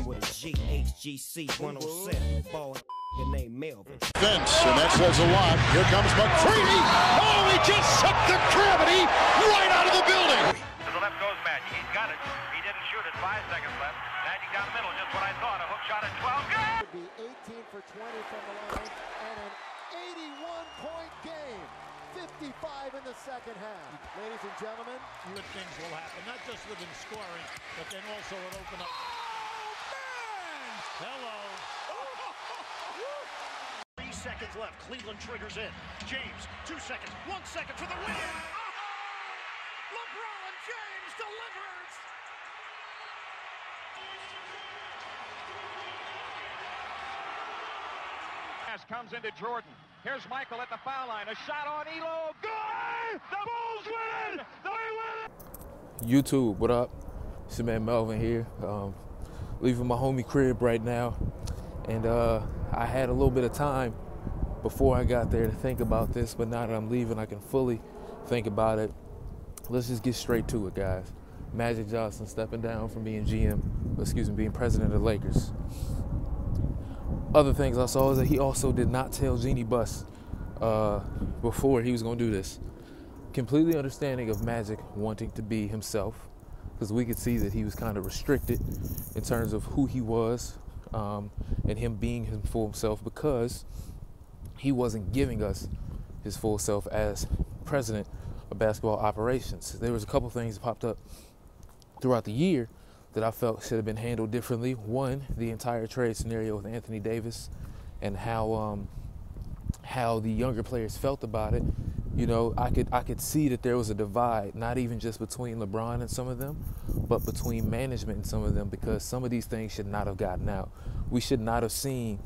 with a GHGC 107 ball named Melvin. Fence, and that says a lot. Here comes McCready. Oh, he just sucked the gravity right out of the building. To the left goes Magic. He's got it. He didn't shoot it. 5 seconds left. Magic down the middle, just what I thought. A hook shot at 12. Good! Would be 18 for 20 from the line and an 81-point game. 55 in the second half. Ladies and gentlemen, good things will happen, not just within scoring, but then also it open up. Oh, man! Hello. 3 seconds left. Cleveland triggers in. James, 2 seconds. 1 second for the win. LeBron James delivers. Pass comes into Jordan. Here's Michael at the foul line. A shot on Elo. Good! The Bulls win it! They win it! YouTube, what up? It's your man Melvin here. Leaving my homie crib right now. And I had a little bit of time before I got there to think about this, but now that I'm leaving, I can fully think about it. Let's just get straight to it, guys. Magic Johnson stepping down from being being president of the Lakers. Other things I saw is that he also did not tell Jeannie Buss before he was going to do this. Completely understanding of Magic wanting to be himself, because we could see that he was kind of restricted in terms of who he was and him being his full self, because he wasn't giving us his full self as president of basketball operations. There was a couple things that popped up throughout the year that I felt should have been handled differently. One, the entire trade scenario with Anthony Davis and how the younger players felt about it. You know, I could see that there was a divide, not even just between LeBron and some of them, but between management and some of them, because some of these things should not have gotten out. We should not have seen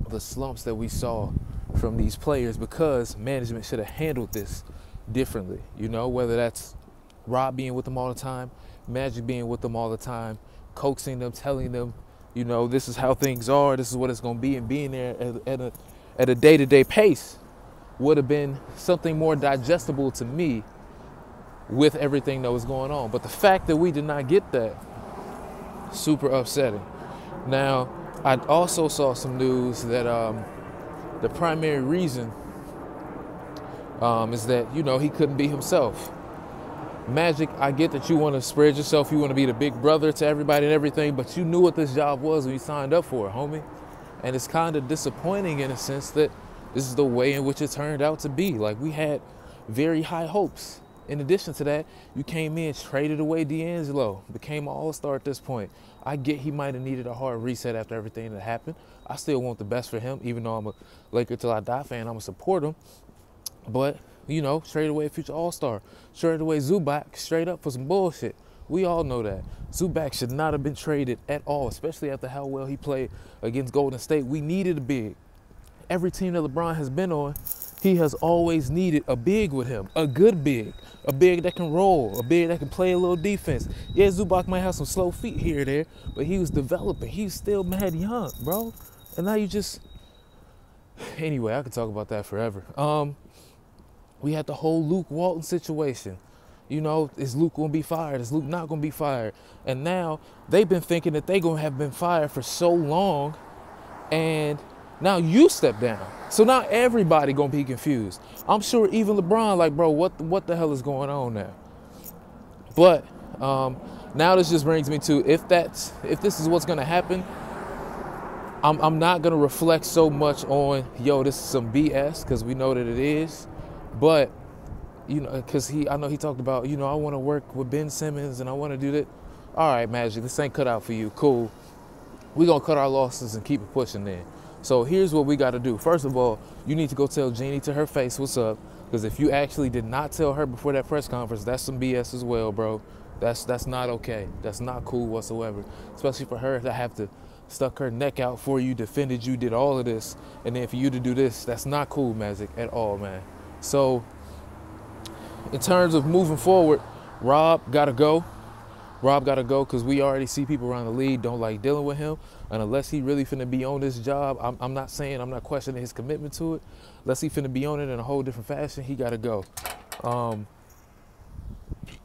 the slumps that we saw from these players, because management should have handled this differently. You know, whether that's Rob being with them all the time, Magic being with them all the time, coaxing them, telling them, you know, this is how things are, this is what it's going to be, and being there at a day-to-day pace would have been something more digestible to me with everything that was going on. But the fact that we did not get that, super upsetting. Now, I also saw some news that the primary reason is that, you know, he couldn't be himself. Magic, I get that you want to spread yourself, you want to be the big brother to everybody and everything, but you knew what this job was when you signed up for it, homie. And it's kind of disappointing in a sense that this is the way in which it turned out to be. Like, we had very high hopes. In addition to that, you came in, traded away D'Angelo, became an all-star at this point. I get he might have needed a hard reset after everything that happened. I still want the best for him, even though I'm a Laker till I die fan, I'm going to support him. But, you know, traded away a future all-star. Traded away Zubac straight up for some bullshit. We all know that. Zubac should not have been traded at all, especially after how well he played against Golden State. We needed a big. Every team that LeBron has been on, he has always needed a big with him, a good big, a big that can roll, a big that can play a little defense. Yeah, Zubac might have some slow feet here or there, but he was developing. He's still mad young, bro. And now you just... Anyway, I could talk about that forever. We had the whole Luke Walton situation. You know, is Luke going to be fired? Is Luke not going to be fired? And now they've been thinking that they're going to have been fired for so long, and now you step down. So now everybody going to be confused. I'm sure even LeBron, like, bro, what the hell is going on now? But now this just brings me to, if this is what's going to happen, I'm not going to reflect so much on, yo, this is some BS, because we know that it is. But, you know, because I know he talked about, you know, I want to work with Ben Simmons and I want to do that. All right, Magic, this ain't cut out for you. Cool. We're going to cut our losses and keep it pushing then. So here's what we got to do. First of all, you need to go tell Jeannie to her face what's up. Because if you actually did not tell her before that press conference, that's some BS as well, bro. That's not okay. That's not cool whatsoever. Especially for her to have to stuck her neck out for you, defended you, did all of this. And then for you to do this, that's not cool, Magic, at all, man. So in terms of moving forward, Rob got to go. Rob got to go because we already see people around the league don't like dealing with him. And unless he really finna be on this job, I'm not questioning his commitment to it. Unless he finna be on it in a whole different fashion, he got to go.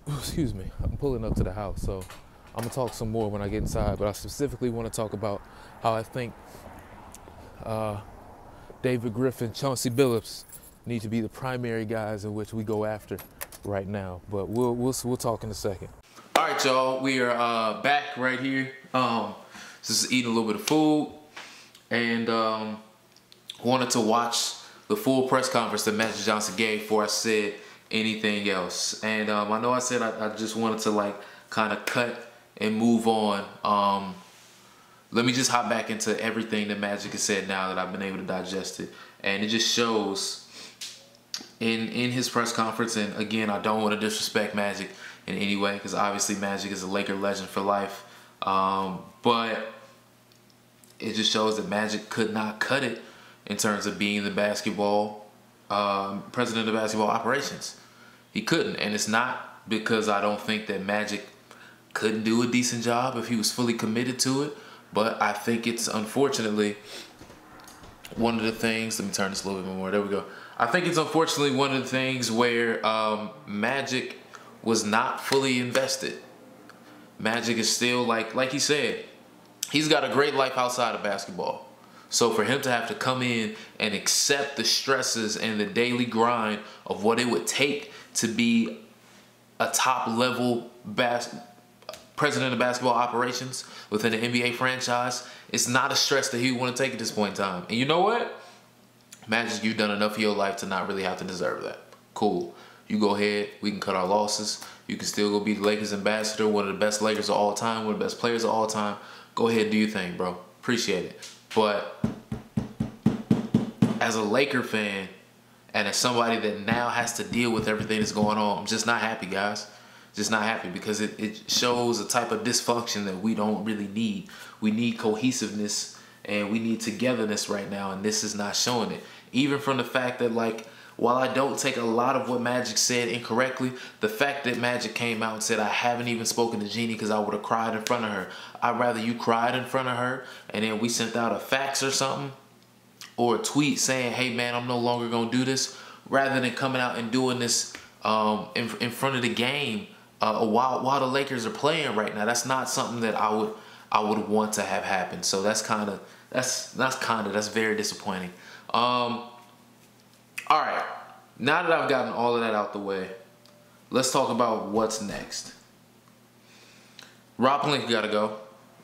Excuse me, I'm pulling up to the house, so I'm gonna talk some more when I get inside, but I specifically want to talk about how I think David Griffin, Chauncey Billups need to be the primary guys in which we go after right now. But we'll talk in a second. All right, y'all, we are back right here. Just eating a little bit of food, and wanted to watch the full press conference that Magic Johnson gave before I said anything else. And I know I said I just wanted to like kind of cut and move on. Let me just hop back into everything that Magic has said now that I've been able to digest it. And it just shows in his press conference, and again, I don't want to disrespect Magic in any way, because obviously Magic is a Laker legend for life. But it just shows that Magic could not cut it in terms of being the basketball president of basketball operations. He couldn't, and it's not because I don't think that Magic couldn't do a decent job if he was fully committed to it, but I think it's unfortunately one of the things. Let me turn this a little bit more. There we go. I think it's unfortunately one of the things where Magic was not fully invested. Magic is still like he said, he's got a great life outside of basketball. So for him to have to come in and accept the stresses and the daily grind of what it would take to be a top level president of basketball operations within an NBA franchise, it's not a stress that he would want to take at this point in time. And you know what? Magic, you've done enough of your life to not really have to deserve that. Cool. You go ahead. We can cut our losses. You can still go be the Lakers ambassador, one of the best Lakers of all time, one of the best players of all time. Go ahead and do your thing, bro. Appreciate it. But as a Laker fan and as somebody that now has to deal with everything that's going on, I'm just not happy, guys. Just not happy, because it shows a type of dysfunction that we don't really need. We need cohesiveness and we need togetherness right now, and this is not showing it. Even from the fact that, like, while I don't take a lot of what Magic said incorrectly, the fact that Magic came out and said, I haven't even spoken to Jeannie because I would have cried in front of her. I'd rather you cried in front of her and then we sent out a fax or something, or a tweet saying, hey man, I'm no longer going to do this, rather than coming out and doing this in front of the game while the Lakers are playing right now. That's not something that I would want to have happen. So that's very disappointing. All right, now that I've gotten all of that out the way, let's talk about what's next. Rob Pelinka got to go.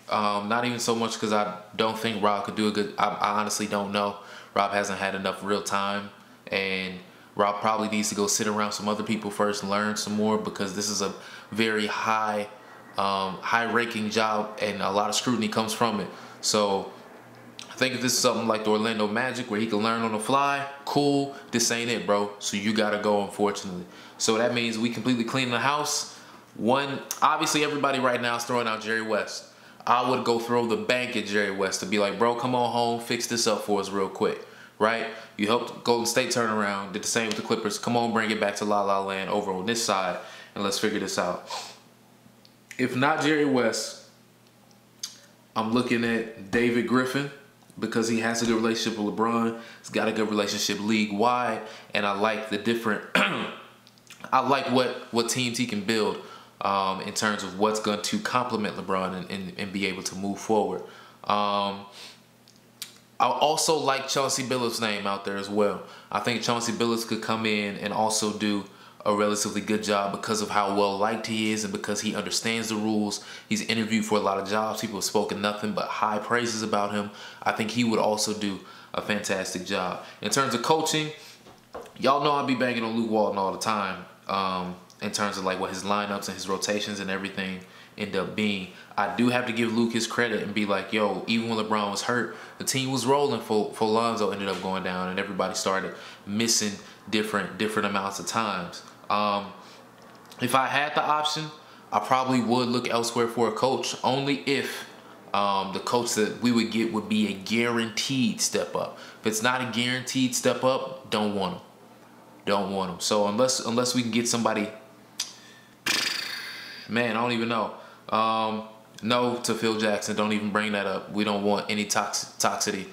Not even so much because I don't think Rob could do a good. I honestly don't know. Rob hasn't had enough real time, and Rob probably needs to go sit around some other people first and learn some more, because this is a very high-ranking job, and a lot of scrutiny comes from it. So I think if this is something like the Orlando Magic where he can learn on the fly, cool. This ain't it, bro. So you gotta go, unfortunately. So that means we completely clean the house. Obviously everybody right now is throwing out Jerry West. I would go throw the bank at Jerry West to be like, bro, come on home, fix this up for us real quick, right? You helped Golden State turn around, did the same with the Clippers. Come on, bring it back to La La Land over on this side, and let's figure this out. If not Jerry West, I'm looking at David Griffin, because he has a good relationship with LeBron. He's got a good relationship league-wide, and I like the different I like what teams he can build in terms of what's going to complement LeBron and be able to move forward. I also like Chauncey Billups' name out there as well. I think Chauncey Billups could come in and also do a relatively good job because of how well liked he is and because he understands the rules. He's interviewed for a lot of jobs. People have spoken nothing but high praises about him. I think he would also do a fantastic job. In terms of coaching, y'all know I be banging on Luke Walton all the time in terms of like what his lineups and his rotations and everything end up being. I do have to give Luke his credit and be like, yo, even when LeBron was hurt, the team was rolling for Lonzo ended up going down, and everybody started missing different amounts of times. If I had the option, I probably would look elsewhere for a coach, only if the coach that we would get would be a guaranteed step up. If it's not a guaranteed step up, don't want him. Don't want him. So unless we can get somebody, man, I don't even know. No to Phil Jackson. Don't even bring that up. We don't want any toxicity,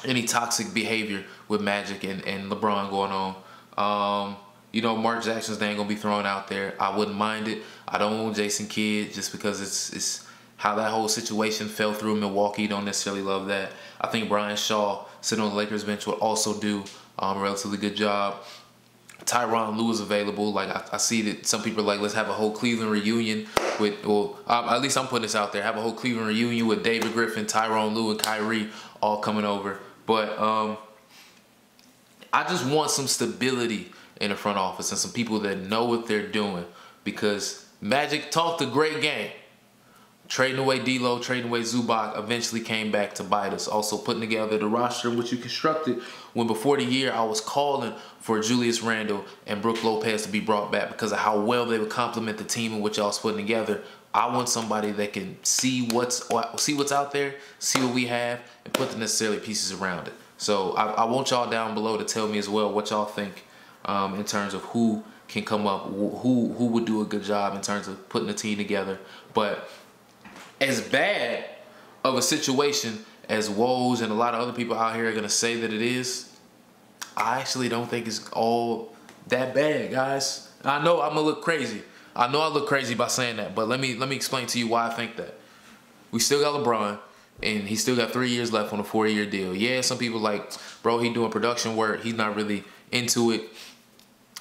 any toxic behavior with Magic and LeBron going on. You know, Mark Jackson's name gonna be thrown out there. I wouldn't mind it. I don't want Jason Kidd just because it's how that whole situation fell through Milwaukee. Don't necessarily love that. I think Brian Shaw sitting on the Lakers bench would also do a relatively good job. Tyronn Lue is available. Like I see that some people are like, let's have a whole Cleveland reunion with, well, at least I'm putting this out there. Have a whole Cleveland reunion with David Griffin, Tyronn Lue, and Kyrie all coming over. But I just want some stability in the front office and some people that know what they're doing, because Magic talked a great game. Trading away D'Lo, trading away Zubac eventually came back to bite us. Also putting together the roster which you constructed when before the year I was calling for Julius Randle and Brook Lopez to be brought back because of how well they would complement the team and what y'all was putting together. I want somebody that can see what's out there, see what we have, and put the necessary pieces around it. So I want y'all down below to tell me as well what y'all think in terms of who can come up, who would do a good job in terms of putting the team together. But as bad of a situation as Woj and a lot of other people out here are going to say that it is, I actually don't think it's all that bad, guys. I know I'm going to look crazy. I know I look crazy by saying that, but let me explain to you why I think that. We still got LeBron, and he still got 3 years left on a 4-year deal. Yeah, some people like, bro, he doing production work. He's not really into it.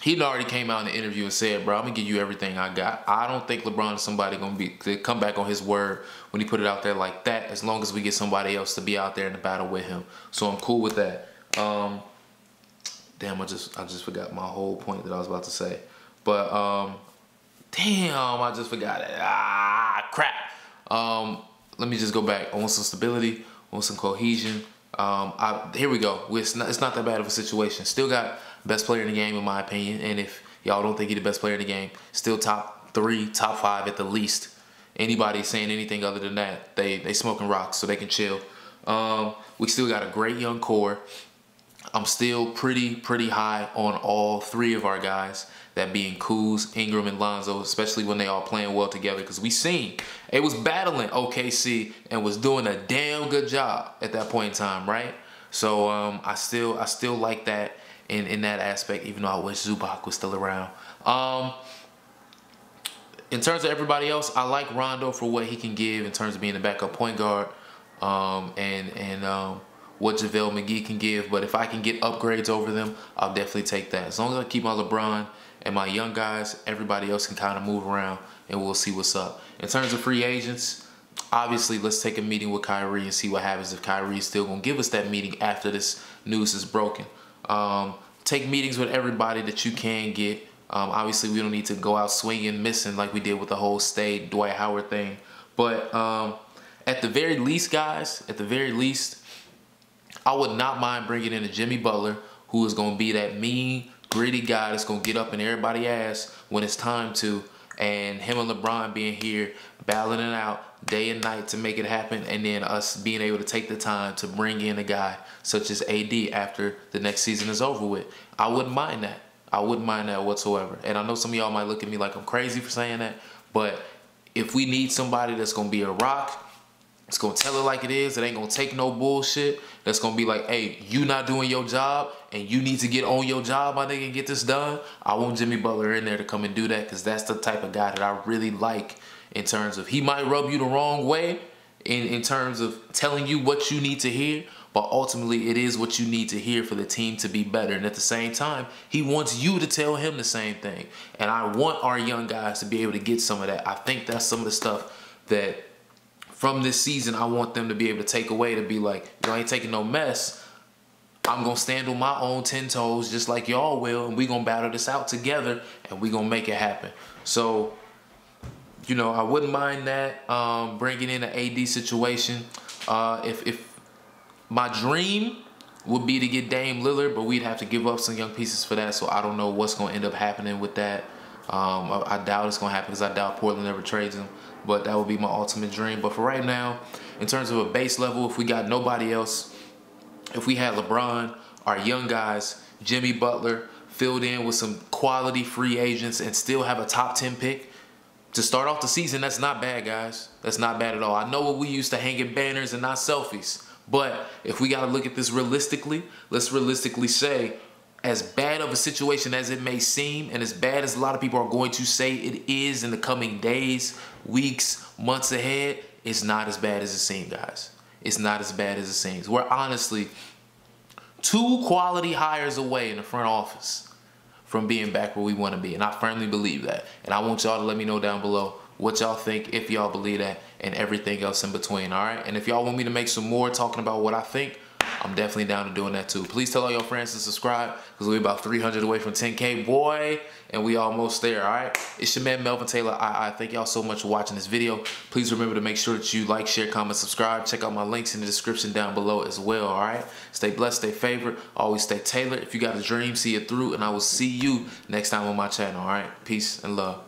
He already came out in the interview and said, bro, I'm going to give you everything I got. I don't think LeBron is somebody going to come back on his word when he put it out there like that, as long as we get somebody else to be out there in the battle with him. So I'm cool with that. Damn, I just forgot my whole point that I was about to say. But, damn, I just forgot it. Crap. Let me just go back. I want some stability. I want some cohesion. Here we go. It's not that bad of a situation. Still got best player in the game, in my opinion. And if y'all don't think he's the best player in the game, still top 3, top 5 at the least. Anybody saying anything other than that, they smoking rocks, so they can chill. We still got a great young core. I'm still pretty high on all 3 of our guys, that being Kuz, Ingram, and Lonzo, especially when they all playing well together, because we seen it was battling OKC and was doing a damn good job at that point in time, right? So I still like that in that aspect, even though I wish Zubac was still around. In terms of everybody else, I like Rondo for what he can give in terms of being the backup point guard, and what JaVale McGee can give. But if I can get upgrades over them, I'll definitely take that. As long as I keep my LeBron and my young guys, everybody else can kind of move around, and we'll see what's up. In terms of free agents, obviously, let's take a meeting with Kyrie and see what happens if Kyrie's still going to give us that meeting after this news is broken. Take meetings with everybody that you can get. Obviously, we don't need to go out swinging, missing like we did with the whole Stade Dwight Howard thing. But at the very least, guys, at the very least, I would not mind bringing in a Jimmy Butler, who is going to be that mean, gritty guy that's going to get up in everybody's ass when it's time to. And him and LeBron being here, battling it out day and night to make it happen. And then us being able to take the time to bring in a guy such as AD after the next season is over with. I wouldn't mind that. I wouldn't mind that whatsoever. And I know some of y'all might look at me like I'm crazy for saying that. But if we need somebody that's going to be a rock, it's going to tell it like it is. It ain't going to take no bullshit. That's going to be like, hey, you not doing your job and you need to get on your job, my nigga, and get this done. I want Jimmy Butler in there to come and do that, because that's the type of guy that I really like in terms of, he might rub you the wrong way in terms of telling you what you need to hear, but ultimately it is what you need to hear for the team to be better. And at the same time, he wants you to tell him the same thing. And I want our young guys to be able to get some of that. I think that's some of the stuff that from this season, I want them to be able to take away, to be like, you know, I ain't taking no mess. I'm going to stand on my own 10 toes just like y'all will, and we going to battle this out together, and we going to make it happen. So, you know, I wouldn't mind that, bringing in an AD situation. If my dream would be to get Dame Lillard, but we'd have to give up some young pieces for that, so I don't know what's going to end up happening with that. I doubt it's going to happen, because I doubt Portland ever trades him. But that would be my ultimate dream. But for right now, in terms of a base level, if we got nobody else, if we had LeBron, our young guys, Jimmy Butler, filled in with some quality free agents, and still have a top 10 pick to start off the season, that's not bad, guys. That's not bad at all. I know what we used to hanging banners and not selfies. But if we got to look at this realistically, let's realistically say, as bad of a situation as it may seem, and as bad as a lot of people are going to say it is in the coming days, weeks, months ahead, it's not as bad as it seems, guys. It's not as bad as it seems. We're honestly 2 quality hires away in the front office from being back where we want to be, and I firmly believe that. And I want y'all to let me know down below what y'all think, if y'all believe that, and everything else in between, all right? And if y'all want me to make some more talking about what I think, I'm definitely down to doing that too. Please tell all your friends to subscribe, because we're about 300 away from 10K, boy, and we almost there, all right? It's your man, Melvin Taylor. I thank y'all so much for watching this video. Please remember to make sure that you like, share, comment, subscribe. Check out my links in the description down below as well, all right? Stay blessed, stay favored, always stay tailored. If you got a dream, see it through, and I will see you next time on my channel, all right? Peace and love.